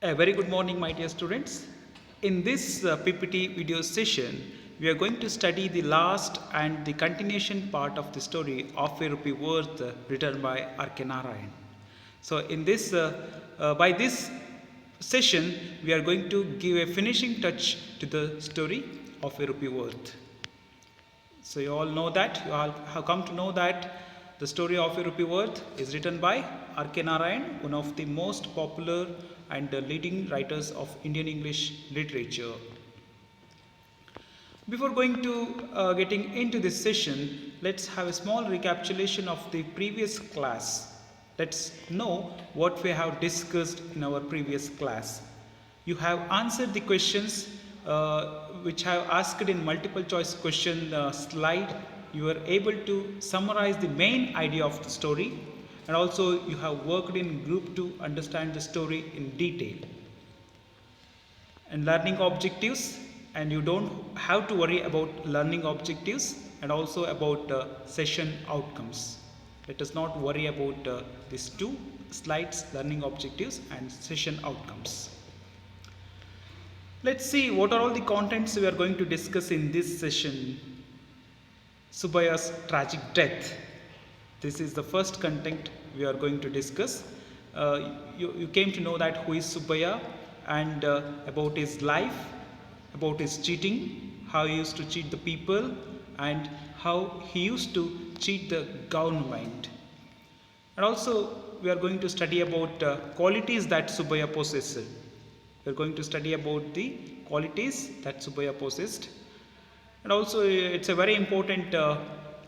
A very good morning, my dear students. In this PPT video session, we are going to study the last and the continuation part of the story of a rupee worth written by R.K. Narayan. So, by this session, we are going to give a finishing touch to the story of a rupee worth. So you all have come to know that the story of a rupee worth is written by R.K. Narayan, one of the most popular and leading writers of Indian English literature. Before going to getting into this session, let's have a small recapitulation of the previous class. Let's know what we have discussed in our previous class. You have answered the questions which I have asked in multiple choice question slide. You were able to summarize the main idea of the story, and also you have worked in group to understand the story in detail. And learning objectives, and you don't have to worry about learning objectives and also about session outcomes. Let us not worry about these two slides, learning objectives and session outcomes. Let's see what are all the contents we are going to discuss in this session. Subbaya's tragic death. This is the first content we are going to discuss. You came to know that who is Subbaya and about his life, about his cheating, how he used to cheat the people and how he used to cheat the government. And also we are going to study about qualities that Subbaya possessed. We are going to study about the qualities that Subbaya possessed. And also it's a very important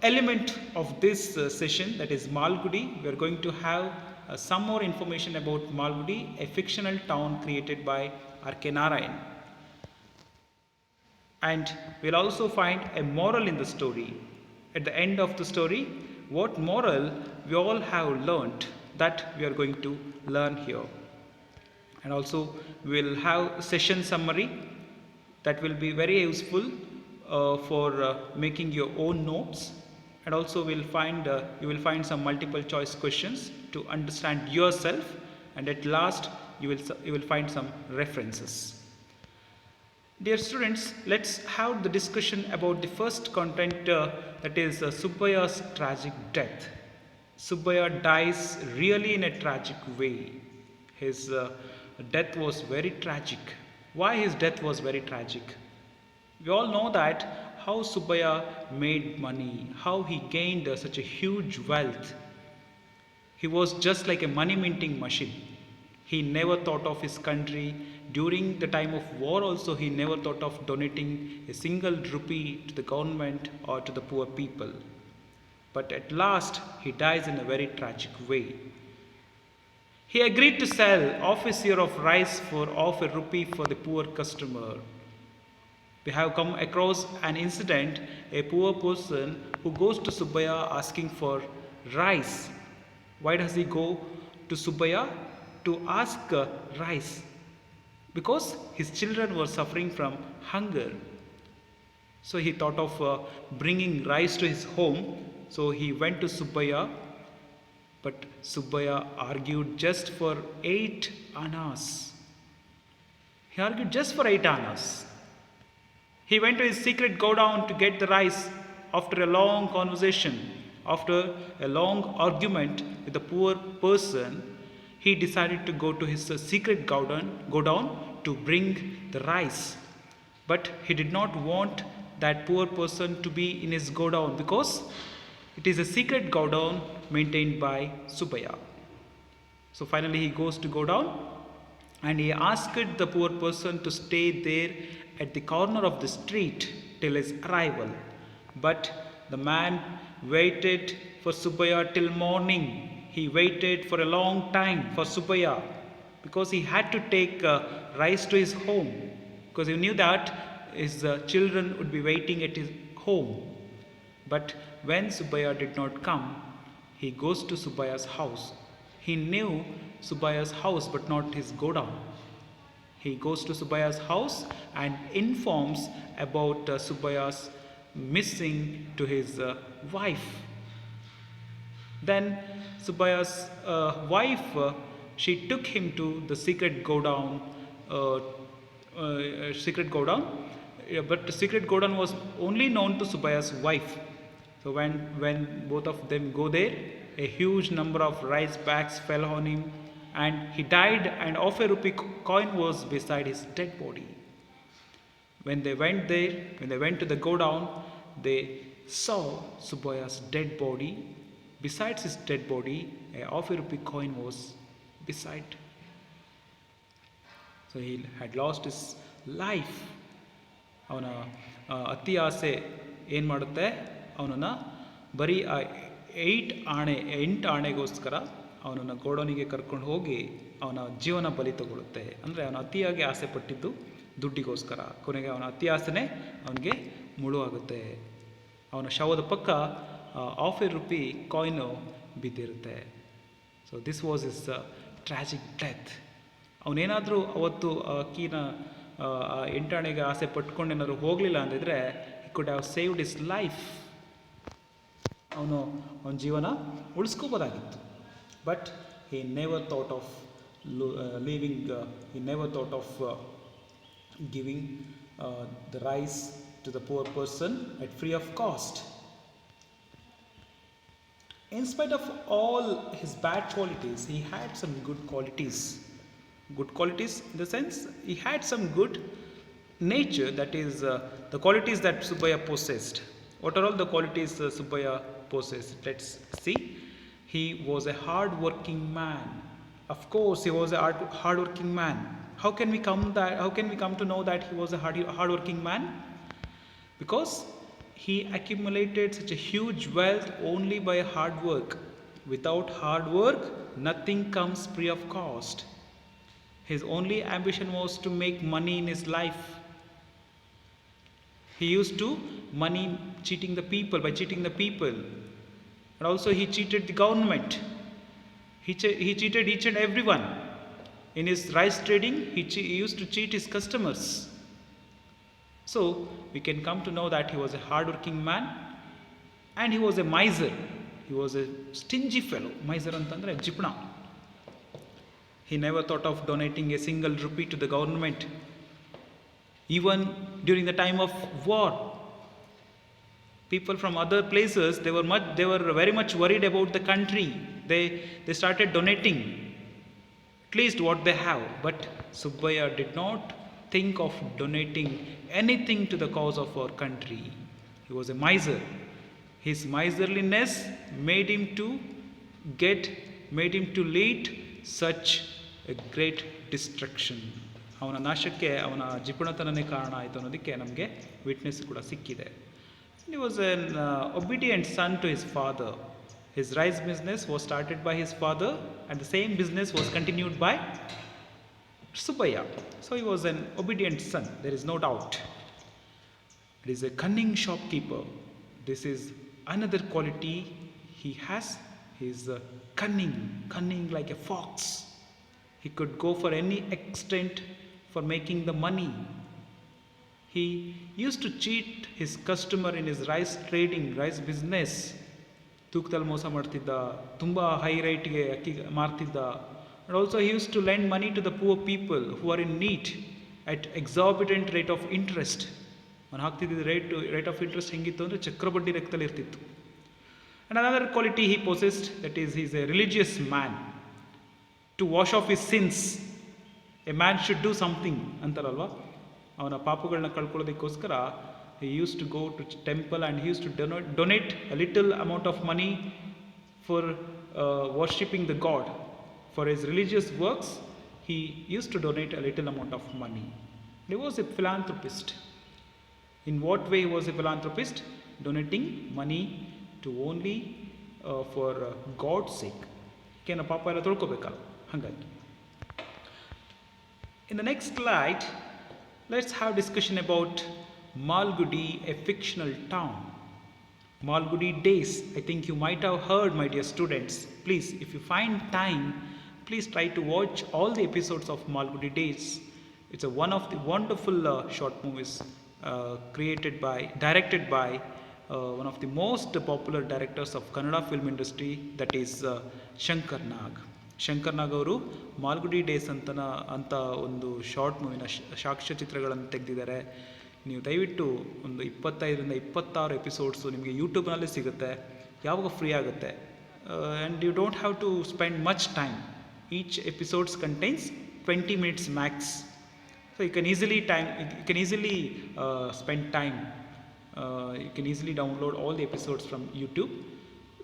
element of this session, that is Malgudi. We are going to have some more information about Malgudi, a fictional town created by R.K. Narayan. And we'll also find a moral in the story. At the end of the story, what moral we all have learnt, that we are going to learn here. And also we'll have session summary that will be very useful for making your own notes, and also you will find some multiple choice questions to understand yourself, and at last you will find some references. Dear students, let's have the discussion about the first content, that is Subbaya's tragic death. Subbaya dies really in a tragic way. His death was very tragic. Why his death was very tragic? We all know that how Subbaya made money, how he gained such a huge wealth. He was just like a money minting machine. He never thought of his country. During the time of war also, he never thought of donating a single rupee to the government or to the poor people. But at last, he dies in a very tragic way. He agreed to sell half a seer of rice for half a rupee for the poor customer. We have come across an incident, a poor person who goes to Subbaya asking for rice. Why does he go to Subbaya to ask rice? Because his children were suffering from hunger. So he thought of bringing rice to his home. So he went to Subbaya, but Subbaya argued just for 8 annas. He argued just for 8 annas. He went to his secret godown to get the rice. After a long conversation, after a long argument with the poor person, he decided to go to his secret godown to bring the rice. But he did not want that poor person to be in his godown because it is a secret godown maintained by Subbaya. So finally he goes to godown and he asked the poor person to stay there at the corner of the street till his arrival. But the man waited for Subbaya till morning. He waited for a long time for Subbaya because he had to take rice to his home, because he knew that his children would be waiting at his home. But when Subbaya did not come, he goes to Subbaya's house. He knew Subbaya's house but not his godown. He goes to Subbaya's house and informs about Subbaya's missing to his wife. Then Subbaya's wife she took him to the secret godown, uh, secret godown. But the secret godown was only known to Subaya's wife. So when both of them go there, a huge number of rice bags fell on him, and he died. And half a rupee coin was beside his dead body. When they went there, when they went to the godown, they saw Subaya's dead body. Besides his dead body, a half a rupee coin was beside. So he had lost his life. ಅವನ ಅತಿ ಆಸೆ ಏನು ಮಾಡುತ್ತೆ, ಅವನನ್ನು ಬರೀ ಆ 8 ಆಣೆಗೋಸ್ಕರ ಅವನನ್ನು ಗೋಡೌನಿಗೆ ಕರ್ಕೊಂಡು ಹೋಗಿ ಅವನ ಜೀವನ ಬಲಿ ತಗೊಳ್ಳುತ್ತೆ. ಅಂದರೆ ಅವನ ಅತಿಯಾಗಿ ಆಸೆ ಪಟ್ಟಿದ್ದು ದುಡ್ಡಿಗೋಸ್ಕರ. ಕೊನೆಗೆ ಅವನ ಅತಿ ಆಸೆನೇ ಅವನಿಗೆ ಮುಳುವಾಗುತ್ತೆ. ಅವನ ಶವದ ಪಕ್ಕ ಹಾಫ್ ಎ ರುಪಿ ಕಾಯಿನು ಬಿದ್ದಿರುತ್ತೆ. So this was his tragic death. ಅವನೇನಾದರೂ ಅವತ್ತು ಅಕ್ಕಿನ 8 ಆಣೆಗೆ ಆಸೆ ಪಟ್ಕೊಂಡು ಏನಾದ್ರು ಹೋಗಲಿಲ್ಲ ಅಂದಿದ್ರೆ he could have saved his life. ಅವನ ಜೀವನ ಉಳಿಸ್ಕೋಬೋದಾಗಿತ್ತು. But he never thought of leaving, he never thought of giving the rice to the poor person at free of cost. In spite of all his bad qualities, he had some good qualities. Good qualities in the sense he had some good nature, that is the qualities that Subbaya possessed. What are all the qualities Subbaya possessed? Let's see. He was a hard working man. Of course he was a hard working man. How can we come to know that he was a hard working man? Because he accumulated such a huge wealth only by hard work. Without hard work, nothing comes free of cost. His only ambition was to make money in his life. He used to money cheating the people, by cheating the people. And also he cheated the government. He cheated each and everyone. In his rice trading, he used to cheat his customers. So we can come to know that he was a hard-working man, and he was a miser. He was a stingy fellow. Miser antandre jipna. He never thought of donating a single rupee to the government. Even during the time of war, people from other places, they were very much worried about the country. They started donating at least what they have. But Subbaya did not think of donating anything to the cause of our country. He was a miser. His miserliness made him to lead such a great destruction. ಅವನ ನಾಶಕ್ಕೆ ಅವನ ಜಿಪುಣತನನೇ ಕಾರಣ ಆಯಿತು ಅನ್ನೋದಕ್ಕೆ ನಮಗೆ witness ಕೂಡ ಸಿಕ್ಕಿದೆ. He was an obedient son to his father. His rice business was started by his father, and the same business was continued by Subbaya. So he was an obedient son, there is no doubt. He is a cunning shopkeeper. This is another quality he has. He is cunning like a fox. He could go for any extent for making the money. He used to cheat his customer in his rice trading, rice business. ತೂಕದಲ್ಲಿ ಮೋಸ ಮಾಡ್ತಿದ್ದ, ತುಂಬ high ರೇಟ್ಗೆ ಅಕ್ಕಿ ಮಾರ್ತಿದ್ದ. And also he used to lend money to the poor people who are in need at exorbitant rate of interest. ಅವನು ಹಾಕ್ತಿದ್ದ rate of interest ಹೆಂಗಿತ್ತು ಅಂದರೆ ಚಕ್ರಬಡ್ಡಿ ಲೆಕ್ಕದಲ್ಲಿ ಇರ್ತಿತ್ತು. And another quality he possessed, that is, he is a religious man. To wash off his sins, a man should do something ಅಂತಾರಲ್ವ. ಅವನ ಪಾಪಗಳನ್ನ ಕಳ್ಕೊಳ್ಳೋದಕ್ಕೋಸ್ಕರ he used to go to temple, and he used to donate a little amount of money for worshipping the God. For his religious works, he used to donate a little amount of money. He was a philanthropist. In what way he was a philanthropist? Donating money to only for God's sake. Kena papa ella tolkobekalla hanಗಾಗಿ. In the next slide, let's have discussion about Malgudi, a fictional town. Malgudi days. I think you might have heard, my dear students. Please, if you find time, please try to watch all the episodes of Malgudi days. It's one of the wonderful short movies directed by one of the most popular directors of Kannada film industry, that is Shankar Nag. Shankar ನಾಗ್ ಅವರು Malgudi days ಅಂತ ಒಂದು short ಮೂವಿನ ಸಾಕ್ಷ್ಯಚಿತ್ರಗಳನ್ನು ತೆಗೆದಿದ್ದಾರೆ. ನೀವು ದಯವಿಟ್ಟು ಒಂದು 25ರಿಂದ 26 episodes ನಿಮಗೆ ಯೂಟ್ಯೂಬ್ನಲ್ಲಿ ಸಿಗುತ್ತೆ, ಯಾವಾಗ ಫ್ರೀ ಆಗುತ್ತೆ. And you don't have to spend much time. Each episodes contains 20 minutes max. So you can easily spend time. You can easily download all the episodes from YouTube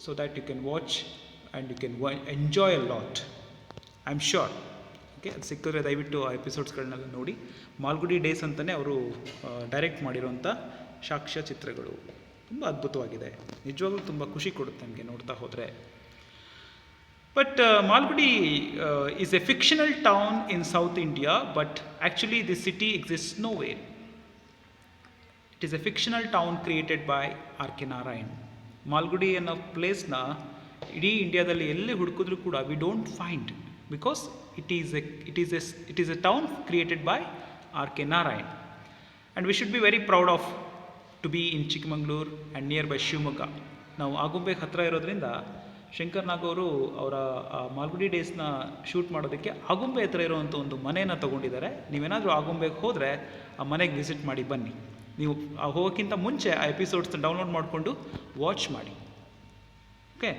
so that you can watch and you can enjoy a lot. I'm sure. Okay, ಅದು ಸಿಕ್ಕಿದ್ರೆ ದಯವಿಟ್ಟು ಆ ಎಪಿಸೋಡ್ಸ್ಗಳನ್ನೆಲ್ಲ ನೋಡಿ. Malgudi days ಅಂತಲೇ ಅವರು direct ಮಾಡಿರೋಂಥ ಸಾಕ್ಷ್ಯಚಿತ್ರಗಳು ತುಂಬ ಅದ್ಭುತವಾಗಿದೆ. ನಿಜವಾಗ್ಲೂ ತುಂಬ ಖುಷಿ ಕೊಡುತ್ತೆ ನಮಗೆ ನೋಡ್ತಾ ಹೋದರೆ. But Malgudi is a fictional town in South India, but actually this city exists nowhere. It is a fictional town created by R.K. Narayan. Malgudi ಅನ್ನೋ ಪ್ಲೇಸ್ನ ಇಡೀ ಇಂಡಿಯಾದಲ್ಲಿ ಎಲ್ಲಿ ಹುಡುಕಿದ್ರೂ ಕೂಡ we don't find, because it is a town created by R.K. Narayan. And we should be very proud of to be in Chikmagalur and nearby Shivamogga. ನಾವು ಆಗುಂಬೆಗೆ ಹತ್ತಿರ ಇರೋದ್ರಿಂದ ಶಂಕರ್ ನಾಗ್ ಅವರು ಅವರ ಮಾಲ್ಗುಡಿ ಡೇಸ್ನ ಶೂಟ್ ಮಾಡೋದಕ್ಕೆ ಆಗುಂಬೆ ಹತ್ರ ಇರೋವಂಥ ಒಂದು ಮನೆಯನ್ನು ತೊಗೊಂಡಿದ್ದಾರೆ. ನೀವೇನಾದರೂ ಆಗುಂಬೆಗೆ ಹೋದರೆ ಆ ಮನೆಗೆ ವಿಸಿಟ್ ಮಾಡಿ ಬನ್ನಿ. ನೀವು ಹೋಗೋಕ್ಕಿಂತ ಮುಂಚೆ ಆ ಎಪಿಸೋಡ್ಸ್ನ ಡೌನ್ಲೋಡ್ ಮಾಡಿಕೊಂಡು ವಾಚ್ ಮಾಡಿ. Okay,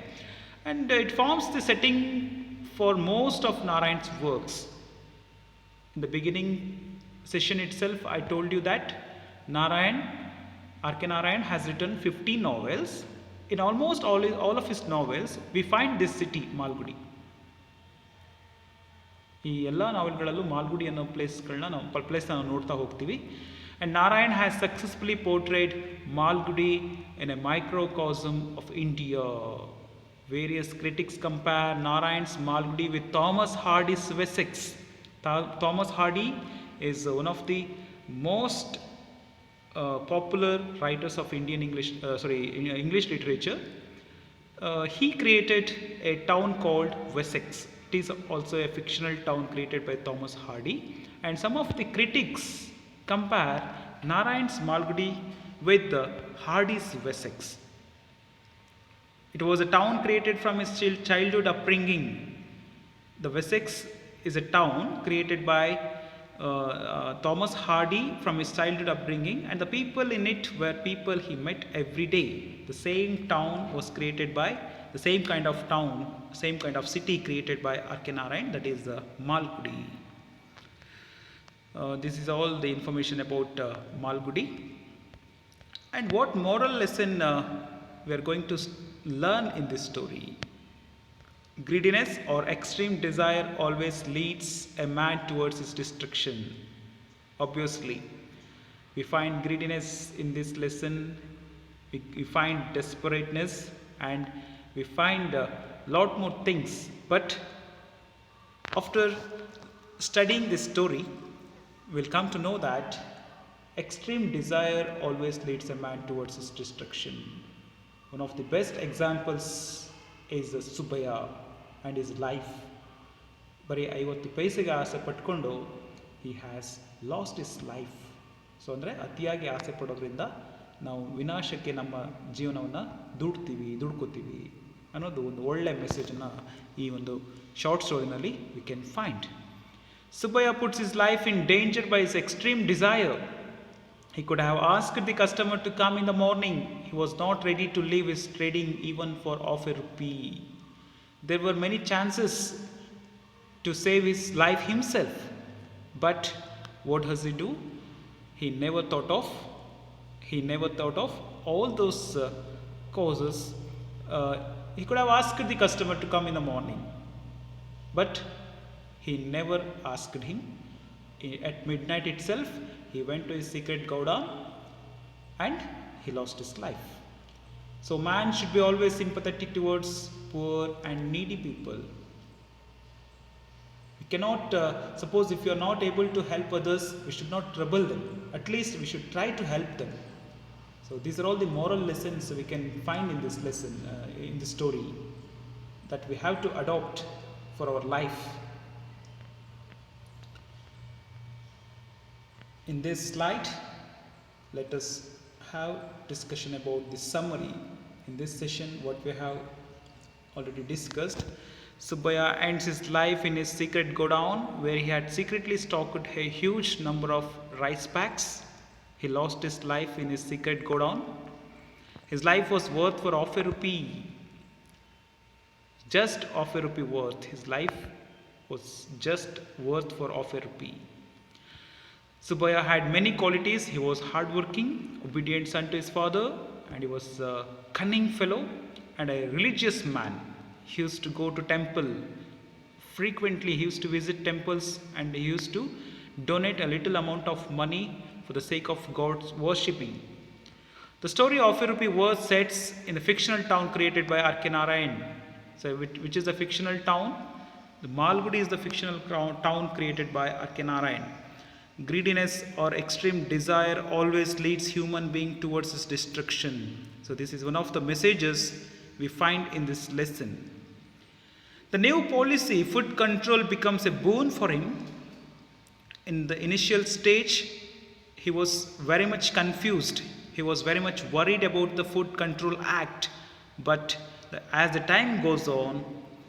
and it forms the setting for most of Narayan's works. In the beginning session itself I told you that R.K. Narayan has written 15 novels. In almost all of his novels, we find this city, Malgudi. ಈ ಎಲ್ಲ ನಾವೆಲ್ಗಳಲ್ಲೂ ಮಾಲ್ಗುಡಿ ಅನ್ನೋ ಪ್ಲೇಸ್ನ ನಾವು ನೋಡ್ತಾ ಹೋಗ್ತೀವಿ. And Narayan has successfully portrayed Malgudi in a microcosm of India. Various critics compare Narayan's Malgudi with Thomas Hardy's Wessex. Thomas Hardy is one of the most popular writers of English literature. He created a town called Wessex. It is also a fictional town created by Thomas Hardy, and some of the critics compare Narayan's Malgudi with Hardy's Wessex. It was a town created from his childhood upbringing. The Wessex is a town created by Thomas Hardy from his childhood upbringing, and the people in it were people he met every day. The same town was created by the same kind of town, same kind of city created by R.K. Narayan, that is Malgudi. This is all the information about Malgudi. And what moral lesson we are going to learn in this story? Greediness or extreme desire always leads a man towards his destruction. Obviously, we find greediness in this lesson, we find desperateness, and we find a lot more things. But after studying this story, we'll come to know that extreme desire always leads a man towards his destruction. One of the best examples is Subaya and his life. ಬರೀ 50 ಪೈಸೆಗೆ ಆಸೆ ಪಟ್ಕೊಂಡು he has lost his life. So ಅಂದರೆ ಅತಿಯಾಗಿ ಆಸೆ ಪಡೋದ್ರಿಂದ ನಾವು ವಿನಾಶಕ್ಕೆ ನಮ್ಮ ಜೀವನವನ್ನು ದುಡ್ಕೋತೀವಿ ಅನ್ನೋದು ಒಂದು ಒಳ್ಳೆಯ ಮೆಸೇಜನ್ನು ಈ ಒಂದು ಶಾರ್ಟ್ ಸ್ಟೋರಿನಲ್ಲಿ we can find. Subaya puts his life in danger by his extreme desire. He could have asked the customer to come in the morning. He was not ready to leave his trading even for half a rupee. There were many chances to save his life himself. But what does he do? He never thought of all those causes. He could have asked the customer to come in the morning. But he never asked him. At midnight itself, he went to his secret godown and he lost his life. So man should be always sympathetic towards poor and needy people. We cannot, suppose if you are not able to help others, we should not trouble them. At least we should try to help them. So these are all the moral lessons we can find in this lesson, in this story, that we have to adopt for our life. In this slide, let us have discussion about the summary. In this session, what we have already discussed. Subbaya ends his life in his secret godown where he had secretly stocked a huge number of rice packs. He lost his life in his secret godown. His life was worth for half a rupee. Just half a rupee worth. His life was just worth for half a rupee. Subbaya had many qualities. He was hardworking, obedient son to his father, and he was a cunning fellow and a religious man. He used to go to temple frequently. He used to visit temples and he used to donate a little amount of money for the sake of God's worshipping. The story of a rupee worth sets in the fictional town created by R.K. Narayan. So, which is a fictional town? The Malgudi is the fictional town created by R.K. Narayan. Greediness or extreme desire always leads human being towards his destruction. So this is one of the messages we find in this lesson. The new policy, food control, becomes a boon for him. In the initial stage, he was very much confused. He was very much worried about the Food Control Act. But as the time goes on,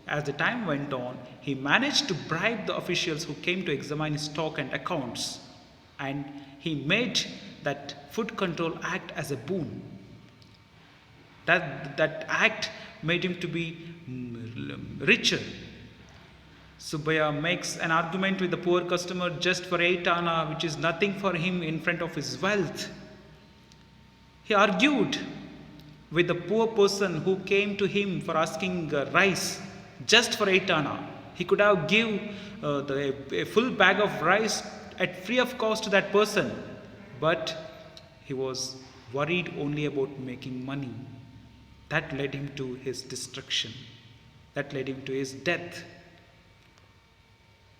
as the time went on, he managed to bribe the officials who came to examine his stock and accounts. And he made that Food Control Act as a boon. That act made him to be richer. Subbaya makes an argument with the poor customer just for 8 anna, which is nothing for him in front of his wealth. He argued with the poor person who came to him for asking rice just for 8 anna. He could have give a full bag of rice at free of cost to that person, but he was worried only about making money. That led him to his destruction. That led him to his death.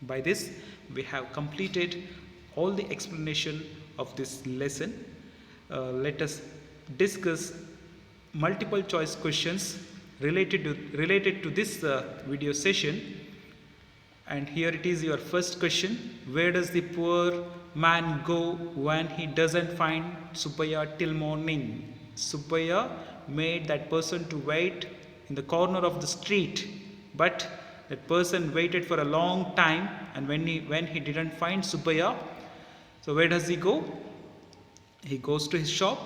By this, we have completed all the explanation of this lesson. Let us discuss multiple choice questions related to this video session. And here it is, your first question. Where does the poor man go when he doesn't find Subbaya till morning? Subbaya made that person to wait in the corner of the street, but that person waited for a long time, and when he didn't find Subbaya, so where does he go? He goes to his shop.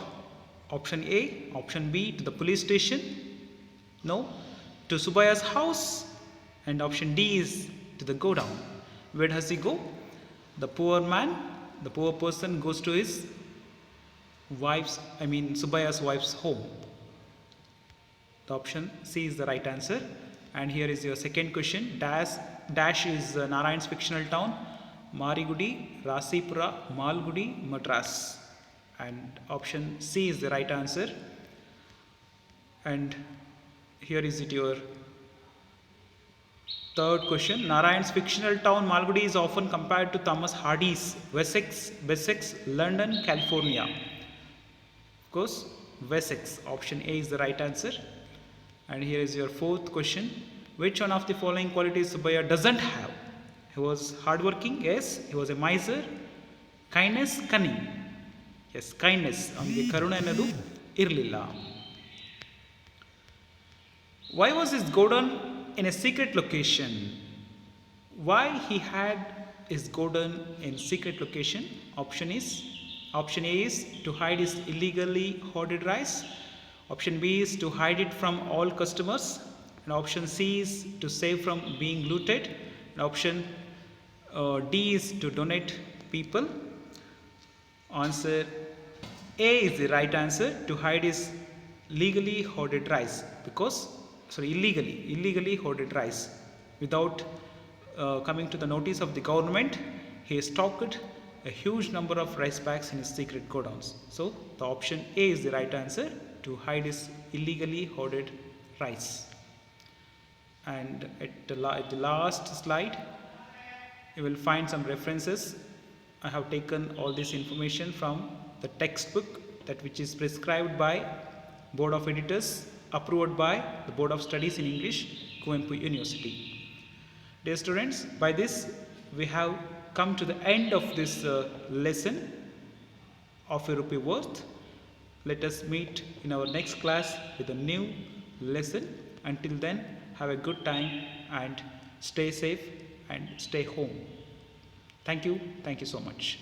Option A. Option B, to the police station. No, to Subbaya's house. And option D is to the godown. Where does he go? The poor person goes to his Subbaya's wife's home. The option C is the right answer. And here is your second question. Dash is Narayan's fictional town. Marigudi, Rasipura, Malgudi, Madras. And option C is the right answer. And here is your third question. Narayan's fictional town Malgudi is often compared to Thomas Hardy's Wessex, London, California. Of course, Wessex. Option A is the right answer. And here is your fourth question. Which one of the following qualities Subbaya doesn't have? He was hardworking. Yes. He was a miser. Kindness, cunning. Yes, kindness. Avನಿಗೆ ಕರುಣೆ ಅನ್ನೋದು ಇರಲಿಲ್ಲ. Why was his godown in a secret location? Why he had his godown in secret location? Option A is to hide his illegally hoarded rice. Option B is to hide it from all customers. And option C is to save from being looted. And option D is to donate people. Answer A is the right answer, to hide his illegally hoarded rice. Illegally hoarded rice. Without coming to the notice of the government, he stocked a huge number of rice packs in his secret godowns. So the option A is the right answer, to hide his illegally hoarded rice. And at the last slide, you will find some references. I have taken all this information from the textbook which is prescribed by Board of Editors, approved by the Board of Studies in English, Kuvempu University. Dear students, by this we have come to the end of this lesson of a rupee worth. Let us meet in our next class with a new lesson. Until then, have a good time. and stay safe and stay home. Thank you so much.